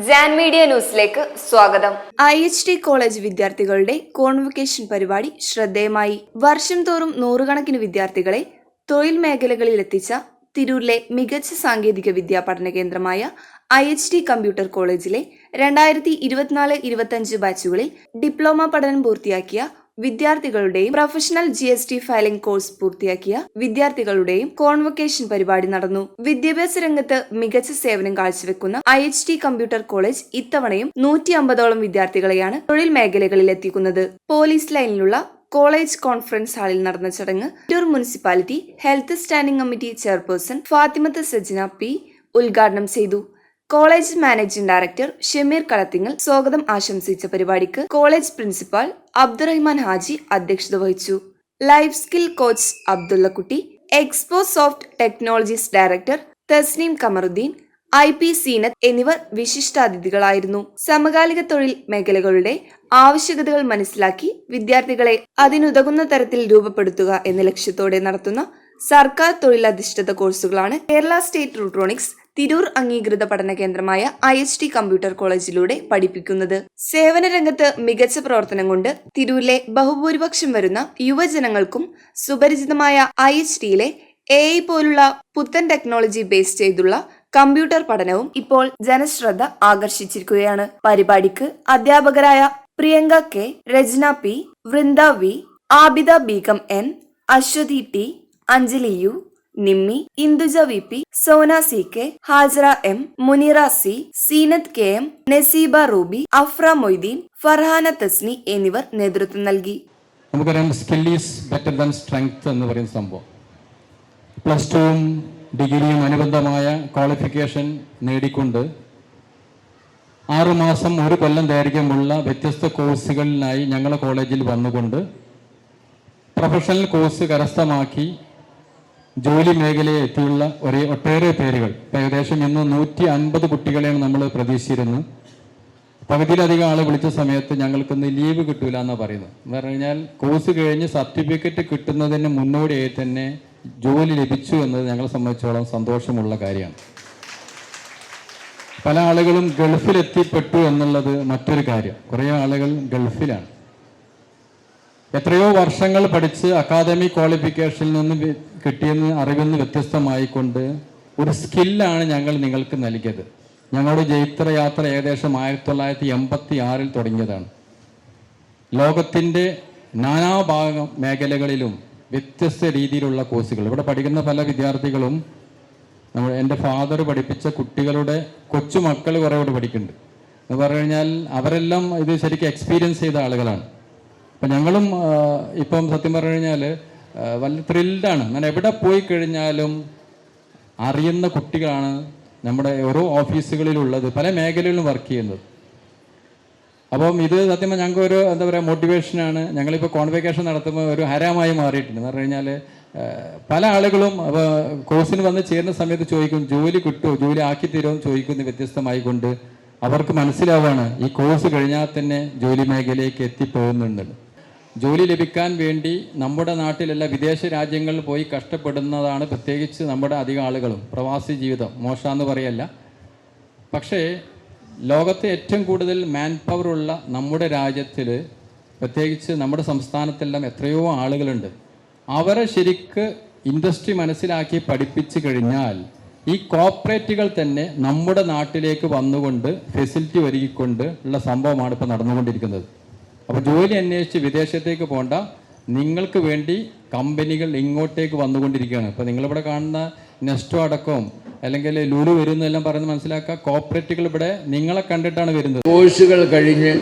Jan media ന്യൂസിലേക്ക് സ്വാഗതം. IHT college വിദ്യാർത്ഥികളുടെ കോൺവൊക്കേഷൻ പരിപാടി ശ്രദ്ധേയമായി. വർഷം തോറും നൂറുകണക്കിന് വിദ്യാർത്ഥികളെ തൊഴിൽ മേഖലകളിൽ എത്തിച്ച തിരൂരിലെ മികച്ച സാങ്കേതിക വിദ്യാ പഠന കേന്ദ്രമായ IHT കമ്പ്യൂട്ടർ കോളേജിലെ 2024-25 ബാച്ചുകളിൽ ഡിപ്ലോമ പഠനം പൂർത്തിയാക്കിയ വിദ്യാർത്ഥികളുടെയും പ്രൊഫഷണൽ GST ഫയലിംഗ് കോഴ്സ് പൂർത്തിയാക്കിയ വിദ്യാർത്ഥികളുടെയും കോൺവൊക്കേഷൻ പരിപാടി നടന്നു. വിദ്യാഭ്യാസ രംഗത്ത് മികച്ച സേവനം കാഴ്ചവെക്കുന്ന IHT കമ്പ്യൂട്ടർ കോളേജ് ഇത്തവണയും 150ഓളം വിദ്യാർത്ഥികളെയാണ് തൊഴിൽ മേഖലകളിൽ എത്തിക്കുന്നത്. പോലീസ് ലൈനിലുള്ള കോളേജ് കോൺഫറൻസ് ഹാളിൽ നടന്ന ചടങ്ങ് Tirur municipality health standing committee chairperson Fathimath Sajna P ഉദ്ഘാടനം ചെയ്തു. College managing director Shameer Kalathingal സ്വാഗതം ആശംസിച്ച പരിപാടിക്ക് കോളേജ് പ്രിൻസിപ്പാൾ അബ്ദുറഹ്മാൻ ഹാജി അധ്യക്ഷത വഹിച്ചു. Life skill coach Abdullakutty, Expo Soft Technologies director Tasneem Kamaruddeen, IP Zeenath എന്നിവർ വിശിഷ്ടാതിഥികളായിരുന്നു. സമകാലിക തൊഴിൽ മേഖലകളുടെ ആവശ്യകതകൾ മനസ്സിലാക്കി വിദ്യാർത്ഥികളെ അതിനുതകുന്ന തരത്തിൽ രൂപപ്പെടുത്തുക എന്ന ലക്ഷ്യത്തോടെ നടത്തുന്ന സർക്കാർ തൊഴിലധിഷ്ഠിത കോഴ്സുകളാണ് കേരള സ്റ്റേറ്റ് റൂട്രോണിക്സ് തിരൂർ അംഗീകൃത പഠന കേന്ദ്രമായ IHT കമ്പ്യൂട്ടർ കോളേജിലൂടെ പഠിപ്പിക്കുന്നത്. സേവന രംഗത്ത് മികച്ച പ്രവർത്തനം കൊണ്ട് തിരൂരിലെ ബഹുഭൂരിപക്ഷം വരുന്ന യുവജനങ്ങൾക്കും സുപരിചിതമായ IHTയിലെ AI പോലുള്ള പുത്തൻ ടെക്നോളജി ബേസ് ചെയ്തുള്ള കമ്പ്യൂട്ടർ പഠനവും ഇപ്പോൾ ജനശ്രദ്ധ ആകർഷിച്ചിരിക്കുകയാണ്. പരിപാടിക്ക് അധ്യാപകരായ Priyanka K, Rajana P, Vrinda V, Abida Beegum N, Aswathi T, Anjali U, Nimmi, Induja VP, Sona CK, Hajara M, Muneera C, Zeenath KM, Naseeba Ruby, Afra Moideen, Farhana Tasni എന്നിവർ നേതൃത്വം നൽകി. നമുക്കറിയാം, skill is better than strength എന്ന് പറയുന്ന സംഭവം. പ്ലസ് ടുവും ഡിഗ്രിയും അനുബന്ധമായ ക്വാളിഫിക്കേഷൻ നേടിക്കൊണ്ട് 6 മാസം 1 കൊല്ലം ദൈർഘ്യമുള്ള വ്യത്യസ്ത കോഴ്സുകളിലായി ഞങ്ങളുടെ കോളേജിൽ വന്നുകൊണ്ട് പ്രൊഫഷണൽ കോഴ്സ് കരസ്ഥമാക്കി ജോലി മേഖലയെ എത്തിയുള്ള ഒട്ടേറെ പേരുകൾ, ഏകദേശം ഇന്ന് 150 കുട്ടികളെയാണ് നമ്മൾ പ്രതീക്ഷിച്ചിരുന്നത്. പകുതിയിലധികം ആൾ വിളിച്ച സമയത്ത് ഞങ്ങൾക്കൊന്ന് ലീവ് കിട്ടൂല എന്നാണ് പറയുന്നത്. എന്ന് പറഞ്ഞു കഴിഞ്ഞാൽ കോഴ്സ് കഴിഞ്ഞ് സർട്ടിഫിക്കറ്റ് കിട്ടുന്നതിന് മുന്നോടിയായി തന്നെ ജോലി ലഭിച്ചു എന്നത് ഞങ്ങളെ സംബന്ധിച്ചോളം സന്തോഷമുള്ള കാര്യമാണ്. പല ആളുകളും ഗൾഫിലെത്തിപ്പെട്ടു എന്നുള്ളത് മറ്റൊരു കാര്യം. കുറേ ആളുകൾ ഗൾഫിലാണ്. എത്രയോ വർഷങ്ങൾ പഠിച്ച് അക്കാദമിക് ക്വാളിഫിക്കേഷനിൽ നിന്ന് കിട്ടിയെന്ന് അറിവിൽ വ്യത്യസ്തമായിക്കൊണ്ട് ഒരു സ്കില്ലാണ് ഞങ്ങൾ നിങ്ങൾക്ക് നൽകിയത്. ഞങ്ങളുടെ ജൈത്രയാത്ര ഏകദേശം 1986 തുടങ്ങിയതാണ്. ലോകത്തിൻ്റെ നാനാഭാഗ മേഖലകളിലും വ്യത്യസ്ത രീതിയിലുള്ള കോഴ്സുകൾ ഇവിടെ പഠിക്കുന്ന പല വിദ്യാർത്ഥികളും എൻ്റെ ഫാദർ പഠിപ്പിച്ച കുട്ടികളുടെ കൊച്ചുമക്കൾ കുറേ ഇവിടെ പഠിക്കുന്നുണ്ട്. എന്ന് പറഞ്ഞു കഴിഞ്ഞാൽ അവരെല്ലാം ഇത് ശരിക്കും എക്സ്പീരിയൻസ് ചെയ്ത ആളുകളാണ്. അപ്പം ഞങ്ങളും ഇപ്പം സത്യം പറഞ്ഞു കഴിഞ്ഞാൽ വലിയ ത്രില്ഡാണ്. ഞാൻ എവിടെ പോയി കഴിഞ്ഞാലും അറിയുന്ന കുട്ടികളാണ് നമ്മുടെ ഓരോ ഓഫീസുകളിലുള്ളത്, പല മേഖലകളിലും വർക്ക് ചെയ്യുന്നത്. അപ്പം ഇത് സത്യം ഞങ്ങൾക്ക് ഒരു എന്താ പറയുക മോട്ടിവേഷനാണ്. ഞങ്ങളിപ്പോൾ കോൺവൊക്കേഷൻ നടത്തുമ്പോൾ ഒരു ഹരമായി മാറിയിട്ടുണ്ട്. എന്ന് പറഞ്ഞു കഴിഞ്ഞാൽ പല ആളുകളും കോഴ്സിന് വന്ന് ചേരുന്ന സമയത്ത് ചോദിക്കും, ജോലി കിട്ടുമോ, ജോലി ആക്കി തരുമോ എന്ന് ചോദിക്കുന്ന വ്യത്യസ്തമായിക്കൊണ്ട് അവർക്ക് മനസ്സിലാവാണ് ഈ കോഴ്സ് കഴിഞ്ഞാൽ തന്നെ ജോലി മേഖലയിലേക്ക് എത്തിപ്പോകുന്നുണ്ട്. ജോലി ലഭിക്കാൻ വേണ്ടി നമ്മുടെ നാട്ടിലല്ല വിദേശ രാജ്യങ്ങളിൽ പോയി കഷ്ടപ്പെടുന്നതാണ് പ്രത്യേകിച്ച് നമ്മുടെ അധികം ആളുകളും. പ്രവാസി ജീവിതം മോശമെന്ന് പറയല്ല, പക്ഷേ ലോകത്തെ ഏറ്റവും കൂടുതൽ മാൻ പവറുള്ള നമ്മുടെ രാജ്യത്തിൽ, പ്രത്യേകിച്ച് നമ്മുടെ സംസ്ഥാനത്തെല്ലാം എത്രയോ ആളുകളുണ്ട്. അവരെ ശരിക്ക് ഇൻഡസ്ട്രി മനസ്സിലാക്കി പഠിപ്പിച്ചു കഴിഞ്ഞാൽ ഈ കോർപ്പറേറ്റുകൾ തന്നെ നമ്മുടെ നാട്ടിലേക്ക് വന്നുകൊണ്ട് ഫെസിലിറ്റി ഒരുക്കിക്കൊണ്ട് ഉള്ള സംഭവമാണ് ഇപ്പോൾ നടന്നുകൊണ്ടിരിക്കുന്നത്. അപ്പോൾ ജോലി അന്വേഷിച്ച് വിദേശത്തേക്ക് പോകണ്ട, നിങ്ങൾക്ക് വേണ്ടി കമ്പനികൾ ഇങ്ങോട്ടേക്ക് വന്നുകൊണ്ടിരിക്കുകയാണ്. ഇപ്പോൾ നിങ്ങളിവിടെ കാണുന്ന നെസ്റ്റോ അടക്കവും അല്ലെങ്കിൽ ലുലു വരുന്നതെല്ലാം പറയുന്നത് മനസ്സിലാക്കുക, കോർപ്പറേറ്റുകൾ ഇവിടെ നിങ്ങളെ കണ്ടിട്ടാണ് വരുന്നത്. കോഴ്സുകൾ കഴിഞ്ഞ്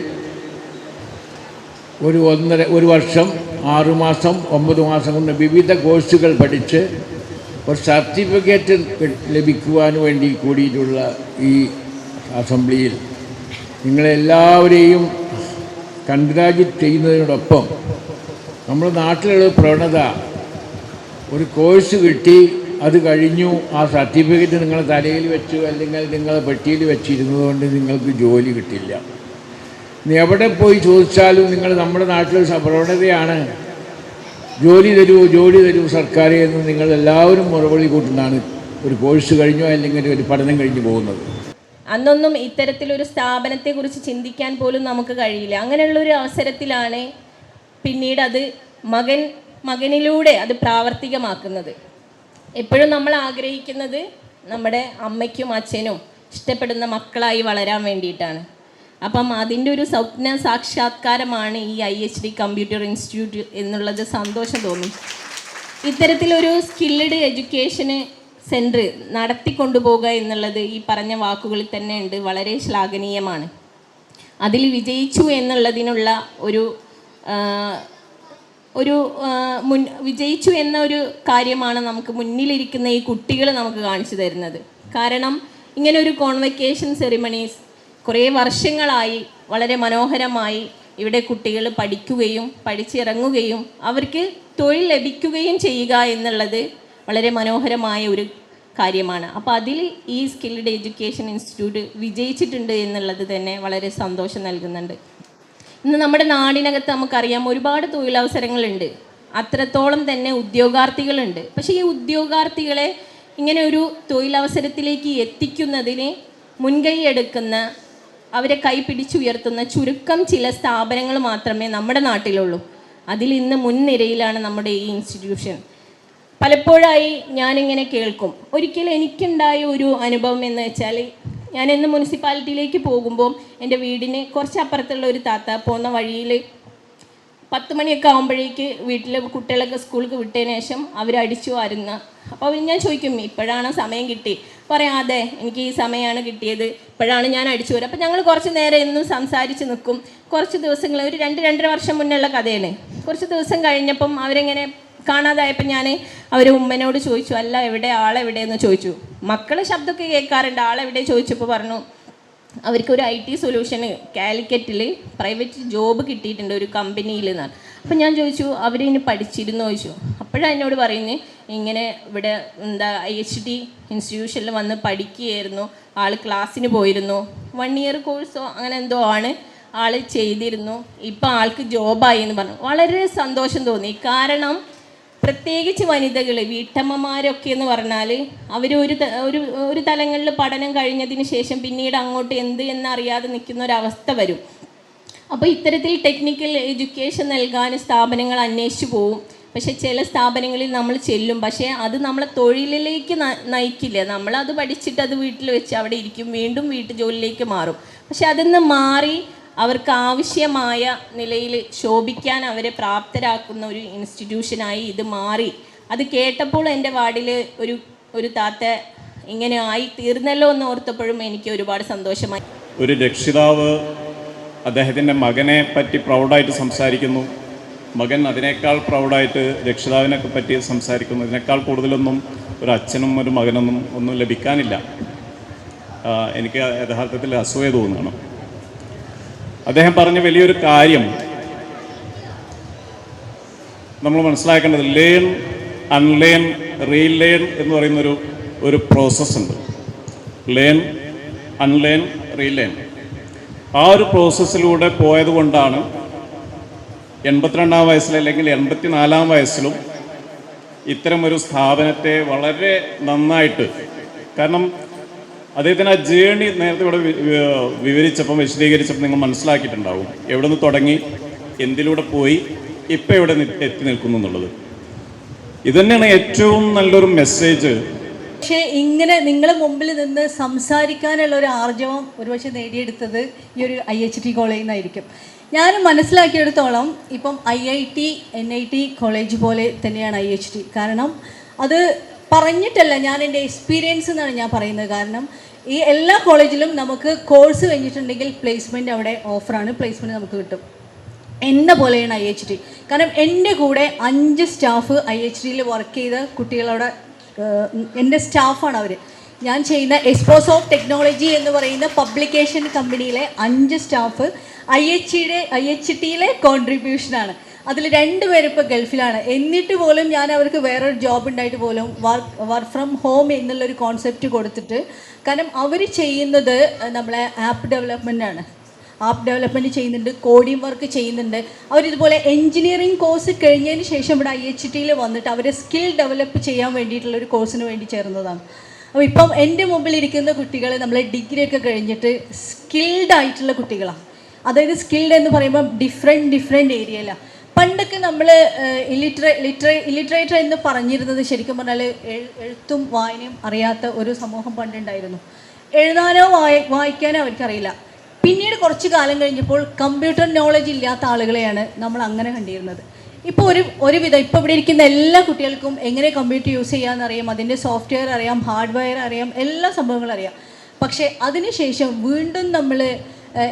ഒരു വർഷം 6 മാസം 9 മാസം കൊണ്ട് വിവിധ കോഴ്സുകൾ പഠിച്ച് ഒരു സർട്ടിഫിക്കറ്റ് ലഭിക്കുവാൻ വേണ്ടി കൂടിയിട്ടുള്ള ഈ അസംബ്ലിയിൽ നിങ്ങളെല്ലാവരെയും കൺഗ്രാജുലേറ്റ് ചെയ്യുന്നതിനോടൊപ്പം നമ്മുടെ നാട്ടിലുള്ള പ്രവണത, ഒരു കോഴ്സ് കിട്ടി അത് കഴിഞ്ഞു, ആ സർട്ടിഫിക്കറ്റ് നിങ്ങളെ തലയിൽ വെച്ചു അല്ലെങ്കിൽ നിങ്ങളെ പെട്ടിയിൽ വെച്ചിരുന്നതുകൊണ്ട് നിങ്ങൾക്ക് ജോലി കിട്ടില്ല. നീ എവിടെ പോയി ചോദിച്ചാലും നിങ്ങൾ നമ്മുടെ നാട്ടിലൊരു പ്രവണതയാണ്, ജോലി തരൂ സർക്കാർ എന്ന് നിങ്ങൾ എല്ലാവരും മറുപടി കൂട്ടുന്നതാണ് ഒരു കോഴ്സ് കഴിഞ്ഞോ അല്ലെങ്കിൽ ഒരു പഠനം കഴിഞ്ഞ് പോകുന്നത്. അന്നൊന്നും ഇത്തരത്തിലൊരു സ്ഥാപനത്തെക്കുറിച്ച് ചിന്തിക്കാൻ പോലും നമുക്ക് കഴിയില്ല. അങ്ങനെയുള്ളൊരു അവസരത്തിലാണ് പിന്നീട് അത് മകനിലൂടെ അത് പ്രാവർത്തികമാക്കുന്നത്. എപ്പോഴും നമ്മൾ ആഗ്രഹിക്കുന്നത് നമ്മുടെ അമ്മയ്ക്കും അച്ഛനും ഇഷ്ടപ്പെടുന്ന മക്കളായി വളരാൻ വേണ്ടിയിട്ടാണ്. അപ്പം അതിൻ്റെ ഒരു സ്വപ്ന സാക്ഷാത്കാരമാണ് ഈ IHT കമ്പ്യൂട്ടർ ഇൻസ്റ്റിറ്റ്യൂട്ട് എന്നുള്ളത് സന്തോഷം തോന്നി. ഇത്തരത്തിലൊരു സ്കില്ലഡ് എഡ്യൂക്കേഷന് സെൻറ്റർ നടത്തിക്കൊണ്ടുപോകുക എന്നുള്ളത് ഈ പറഞ്ഞ വാക്കുകളിൽ തന്നെ ഉണ്ട്, വളരെ ശ്ലാഘനീയമാണ്. അതിൽ വിജയിച്ചു എന്നുള്ളതിനുള്ള വിജയിച്ചു എന്ന ഒരു കാര്യമാണ് നമുക്ക് മുന്നിലിരിക്കുന്ന ഈ കുട്ടികൾ നമുക്ക് കാണിച്ചു തരുന്നത്. കാരണം ഇങ്ങനെ ഒരു കോൺവക്കേഷൻ സെറിമണീസ് കുറേ വർഷങ്ങളായി വളരെ മനോഹരമായി ഇവിടെ കുട്ടികൾ പഠിക്കുകയും പഠിച്ചിറങ്ങുകയും അവർക്ക് തൊഴിൽ ലഭിക്കുകയും ചെയ്യുക എന്നുള്ളത് വളരെ മനോഹരമായ ഒരു കാര്യമാണ്. അപ്പോൾ അതിൽ ഈ സ്കിൽഡ് എഡ്യൂക്കേഷൻ ഇൻസ്റ്റിറ്റ്യൂട്ട് വിജയിച്ചിട്ടുണ്ട് എന്നുള്ളത് തന്നെ വളരെ സന്തോഷം നൽകുന്നുണ്ട്. ഇന്ന് നമ്മുടെ നാടിനകത്ത് നമുക്കറിയാം ഒരുപാട് തൊഴിലവസരങ്ങളുണ്ട്, അത്രത്തോളം തന്നെ ഉദ്യോഗാർത്ഥികളുണ്ട്. പക്ഷേ ഈ ഉദ്യോഗാർത്ഥികളെ ഇങ്ങനെ ഒരു തൊഴിലവസരത്തിലേക്ക് എത്തിക്കുന്നതിന് മുൻകൈ എടുക്കുന്ന, അവരെ കൈപിടിച്ചുയർത്തുന്ന ചുരുക്കം ചില സ്ഥാപനങ്ങൾ മാത്രമേ നമ്മുടെ നാട്ടിലുള്ളൂ. അതിൽ ഇന്ന് മുൻനിരയിലാണ് നമ്മുടെ ഈ ഇൻസ്റ്റിറ്റ്യൂഷൻ. പലപ്പോഴായി ഞാനിങ്ങനെ കേൾക്കും. ഒരിക്കലും എനിക്കുണ്ടായ ഒരു അനുഭവം എന്ന് വെച്ചാൽ, ഞാൻ ഇന്ന് മുനിസിപ്പാലിറ്റിയിലേക്ക് പോകുമ്പോൾ എൻ്റെ വീടിന് കുറച്ചപ്പുറത്തുള്ള ഒരു താത്ത പോകുന്ന വഴിയിൽ 10 മണിയൊക്കെ ആകുമ്പോഴേക്ക് വീട്ടിൽ കുട്ടികളൊക്കെ സ്കൂൾക്ക് വിട്ടതിന് ശേഷം അവരടിച്ചു വാരുന്ന. അപ്പോൾ ഞാൻ ചോദിക്കും, ഇപ്പോഴാണ് സമയം കിട്ടി? പറയാം, അതെ, എനിക്ക് ഈ സമയമാണ് കിട്ടിയത്, ഇപ്പോഴാണ് ഞാൻ അടിച്ചു വരിക. അപ്പോൾ ഞങ്ങൾ കുറച്ച് നേരം എന്നും സംസാരിച്ച് നിൽക്കും. കുറച്ച് ദിവസങ്ങൾ, ഒരു 2-2.5 വർഷം മുന്നുള്ള കഥയാണ്. കുറച്ച് ദിവസം കഴിഞ്ഞപ്പം അവരെങ്ങനെ കാണാതായപ്പോൾ ഞാൻ ഉമ്മനോട് ചോദിച്ചു, അല്ല എവിടെ, ആളെവിടെയെന്ന് ചോദിച്ചു. മക്കളെ ശബ്ദമൊക്കെ കേൾക്കാറുണ്ട്, ആളെവിടെ ചോദിച്ചപ്പോൾ പറഞ്ഞു അവർക്കൊരു IT സൊല്യൂഷന് കാലിക്കറ്റിൽ പ്രൈവറ്റ് ജോബ് കിട്ടിയിട്ടുണ്ട് ഒരു കമ്പനിയിൽ നിന്നാണ്. അപ്പം ഞാൻ ചോദിച്ചു, അവരിനി പഠിച്ചിരുന്നു ചോദിച്ചു. അപ്പോഴാണ് എന്നോട് പറയുന്നത്, ഇങ്ങനെ ഇവിടെ IHT ഇൻസ്റ്റിറ്റ്യൂഷനിൽ വന്ന് പഠിക്കുകയായിരുന്നു, ആൾ ക്ലാസ്സിന് പോയിരുന്നു, 1 ഇയർ കോഴ്സോ അങ്ങനെ എന്തോ ആണ് ആൾ ചെയ്തിരുന്നു, ഇപ്പം ആൾക്ക് ജോബായി എന്ന് പറഞ്ഞു. വളരെ സന്തോഷം തോന്നി. കാരണം പ്രത്യേകിച്ച് വനിതകൾ, വീട്ടമ്മമാരൊക്കെ എന്ന് പറഞ്ഞാൽ അവർ ഒരു തലങ്ങളിൽ പഠനം കഴിഞ്ഞതിന് ശേഷം പിന്നീട് അങ്ങോട്ട് എന്ത് എന്നറിയാതെ നിൽക്കുന്ന ഒരവസ്ഥ വരും. അപ്പോൾ ഇത്തരത്തിൽ ടെക്നിക്കൽ എഡ്യൂക്കേഷൻ നൽകാൻ സ്ഥാപനങ്ങൾ അന്വേഷിച്ച് പോവും. പക്ഷേ ചില സ്ഥാപനങ്ങളിൽ നമ്മൾ ചെല്ലും, പക്ഷേ അത് നമ്മളെ തൊഴിലിലേക്ക് നയിക്കില്ല. നമ്മളത് പഠിച്ചിട്ട് അത് വീട്ടിൽ വെച്ച് അവിടെ ഇരിക്കും, വീണ്ടും വീട്ടുജോലിയിലേക്ക് മാറും. പക്ഷെ അതിന്ന് മാറി അവർക്ക് ആവശ്യമായ നിലയിൽ ശോഭിക്കാൻ അവരെ പ്രാപ്തരാക്കുന്ന ഒരു ഇൻസ്റ്റിറ്റ്യൂഷനായി ഇത് മാറി. അത് കേട്ടപ്പോൾ എൻ്റെ വാർഡിൽ ഒരു താത്ത ഇങ്ങനെ ആയി തീർന്നല്ലോ എന്ന് ഓർത്തപ്പോഴും എനിക്ക് ഒരുപാട് സന്തോഷമായി. ഒരു രക്ഷിതാവ് അദ്ദേഹത്തിൻ്റെ മകനെ പറ്റി പ്രൗഡായിട്ട് സംസാരിക്കുന്നു, മകൻ അതിനേക്കാൾ പ്രൗഡായിട്ട് രക്ഷിതാവിനെ പറ്റി സംസാരിക്കുന്നു. ഇതിനേക്കാൾ കൂടുതലൊന്നും ഒരു അച്ഛനും ഒരു മകനൊന്നും ഒന്നും ലഭിക്കാനില്ല. എനിക്ക് യഥാർത്ഥത്തിൽ അസൂയ തോന്നുകയാണ്. അദ്ദേഹം പറഞ്ഞ വലിയൊരു കാര്യം നമ്മൾ മനസ്സിലാക്കേണ്ടത്, ലേൺ, അൺലേൺ, റീലേൺ എന്ന് പറയുന്നൊരു പ്രോസസ്സുണ്ട്. Learn, unlearn, relearn. ആ ഒരു പ്രോസസ്സിലൂടെ പോയത് കൊണ്ടാണ് 82-ാം വയസ്സിൽ അല്ലെങ്കിൽ 84-ാം വയസ്സിലും ഇത്തരം ഒരു സ്ഥാപനത്തെ വളരെ നന്നായിട്ട്, കാരണം അദ്ദേഹത്തിന് ആ ജേണി നേരത്തെ ഇവിടെ വിവരിച്ചപ്പം, വിശദീകരിച്ചപ്പോൾ നിങ്ങൾ മനസ്സിലാക്കിയിട്ടുണ്ടാവും എവിടെ നിന്ന് തുടങ്ങി, എന്തിലൂടെ പോയി, ഇപ്പം എവിടെ എത്തി നിൽക്കുന്നു എന്നുള്ളത്. ഇതുതന്നെയാണ് ഏറ്റവും നല്ലൊരു മെസ്സേജ്. പക്ഷേ ഇങ്ങനെ നിങ്ങളുടെ മുമ്പിൽ നിന്ന് സംസാരിക്കാനുള്ള ഒരു ആർജവം ഒരുപക്ഷെ നേടിയെടുത്തത് ഈ ഒരു IHT കോളേജിൽ നിന്നായിരിക്കും. ഞാൻ മനസ്സിലാക്കിയെടുത്തോളം ഇപ്പം IIT, NIT കോളേജ് പോലെ തന്നെയാണ് IHT. കാരണം അത് പറഞ്ഞിട്ടല്ല, ഞാൻ എൻ്റെ എക്സ്പീരിയൻസ് എന്നാണ് ഞാൻ പറയുന്നത്. കാരണം ഈ എല്ലാ കോളേജിലും നമുക്ക് കോഴ്സ് കഴിഞ്ഞിട്ടുണ്ടെങ്കിൽ പ്ലേസ്മെൻറ്റ് അവിടെ ഓഫറാണ്, പ്ലേസ്മെൻറ്റ് നമുക്ക് കിട്ടും. എന്ന പോലെയാണ് IHT. കാരണം എൻ്റെ കൂടെ 5 സ്റ്റാഫ് IHTയിൽ വർക്ക് ചെയ്ത കുട്ടികളവിടെ എൻ്റെ സ്റ്റാഫാണ് അവർ. ഞാൻ ചെയ്യുന്ന എക്സ്പോസ് ഓഫ് ടെക്നോളജി എന്ന് പറയുന്ന പബ്ലിക്കേഷൻ കമ്പനിയിലെ 5 സ്റ്റാഫ് IHTയിലെ കോൺട്രിബ്യൂഷനാണ്. അതിൽ 2 പേര് ഇപ്പോൾ ഗൾഫിലാണ്. എന്നിട്ട് പോലും ഞാൻ അവർക്ക് വേറൊരു ജോബ് ഉണ്ടായിട്ട് പോലും വർക്ക് ഫ്രം ഹോം എന്നുള്ളൊരു കോൺസെപ്റ്റ് കൊടുത്തിട്ട്, കാരണം അവർ ചെയ്യുന്നത് നമ്മളെ ആപ്പ് ഡെവലപ്മെൻ്റ് ആണ്. ആപ്പ് ഡെവലപ്മെൻറ്റ് ചെയ്യുന്നുണ്ട്, കോഡിംഗ് വർക്ക് ചെയ്യുന്നുണ്ട്. അവരിതുപോലെ എൻജിനീയറിംഗ് കോഴ്സ് കഴിഞ്ഞതിന് ശേഷം ഇവിടെ IHTയിൽ വന്നിട്ട് അവരെ സ്കിൽ ഡെവലപ്പ് ചെയ്യാൻ വേണ്ടിയിട്ടുള്ളൊരു കോഴ്സിന് വേണ്ടി ചേർന്നതാണ്. അപ്പോൾ ഇപ്പം എൻ്റെ മുമ്പിലിരിക്കുന്ന കുട്ടികൾ നമ്മൾ ഡിഗ്രി ഒക്കെ കഴിഞ്ഞിട്ട് സ്കിൽഡ് ആയിട്ടുള്ള കുട്ടികളാണ്. അതായത് സ്കിൽഡ് എന്ന് പറയുമ്പോൾ ഡിഫറെൻറ്റ് ഏരിയയിലാണ്. പണ്ടൊക്കെ നമ്മൾ ഇല്ലിറ്ററേറ്റർ എന്ന് പറഞ്ഞിരുന്നത് ശരിക്കും പറഞ്ഞാൽ എഴുത്തും വായനയും അറിയാത്ത ഒരു സമൂഹം പണ്ടുണ്ടായിരുന്നു. എഴുതാനോ വായിക്കാനോ അവർക്കറിയില്ല. പിന്നീട് കുറച്ച് കാലം കഴിഞ്ഞപ്പോൾ കമ്പ്യൂട്ടർ നോളജ് ഇല്ലാത്ത ആളുകളെയാണ് നമ്മൾ അങ്ങനെ കണ്ടിരുന്നത്. ഇപ്പോൾ ഒരുവിധം ഇപ്പോൾ ഇവിടെ ഇരിക്കുന്ന എല്ലാ കുട്ടികൾക്കും എങ്ങനെ കമ്പ്യൂട്ടർ യൂസ് ചെയ്യാമെന്നറിയാം, അതിൻ്റെ സോഫ്റ്റ്വെയർ അറിയാം, ഹാർഡ്വെയർ അറിയാം, എല്ലാ സംഭവങ്ങളും അറിയാം. പക്ഷേ അതിനുശേഷം വീണ്ടും നമ്മൾ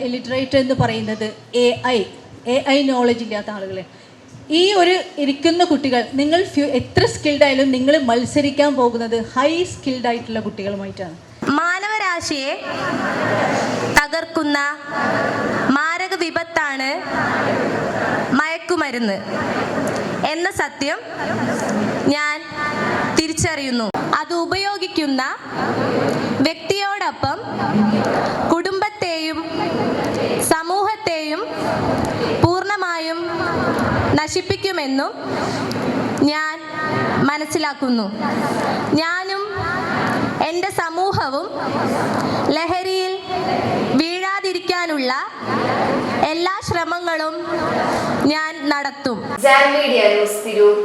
ഇല്ലിറ്ററേറ്റ് എന്ന് പറയുന്നത് AI നോളജ് ഇല്ലാത്ത ആളുകളെ. ഈ ഇരിക്കുന്ന കുട്ടികൾ നിങ്ങൾ എത്ര സ്കിൽഡ് ആയാലും നിങ്ങൾ മത്സരിക്കാൻ പോകുന്നത് ഹൈ സ്കിൽഡ് ആയിട്ടുള്ള കുട്ടികളുമായിട്ടാണ്. മാനവരാശിയെ തകർക്കുന്ന മാരക വിപത്താണ് മയക്കുമരുന്ന് എന്ന സത്യം ഞാൻ തിരിച്ചറിയുന്നു. അത് ഉപയോഗിക്കുന്ന വ്യക്തിയോടൊപ്പം കുടുംബത്തെയും സമൂഹത്തെയും പൂർണ്ണമായും നശിപ്പിക്കുമെന്നും ഞാൻ മനസ്സിലാക്കുന്നു. ഞാനും എൻ്റെ സമൂഹവും ലഹരിയിൽ വീഴാതിരിക്കാനുള്ള എല്ലാ ശ്രമങ്ങളും ഞാൻ നടത്തും. Jan media news Tirur.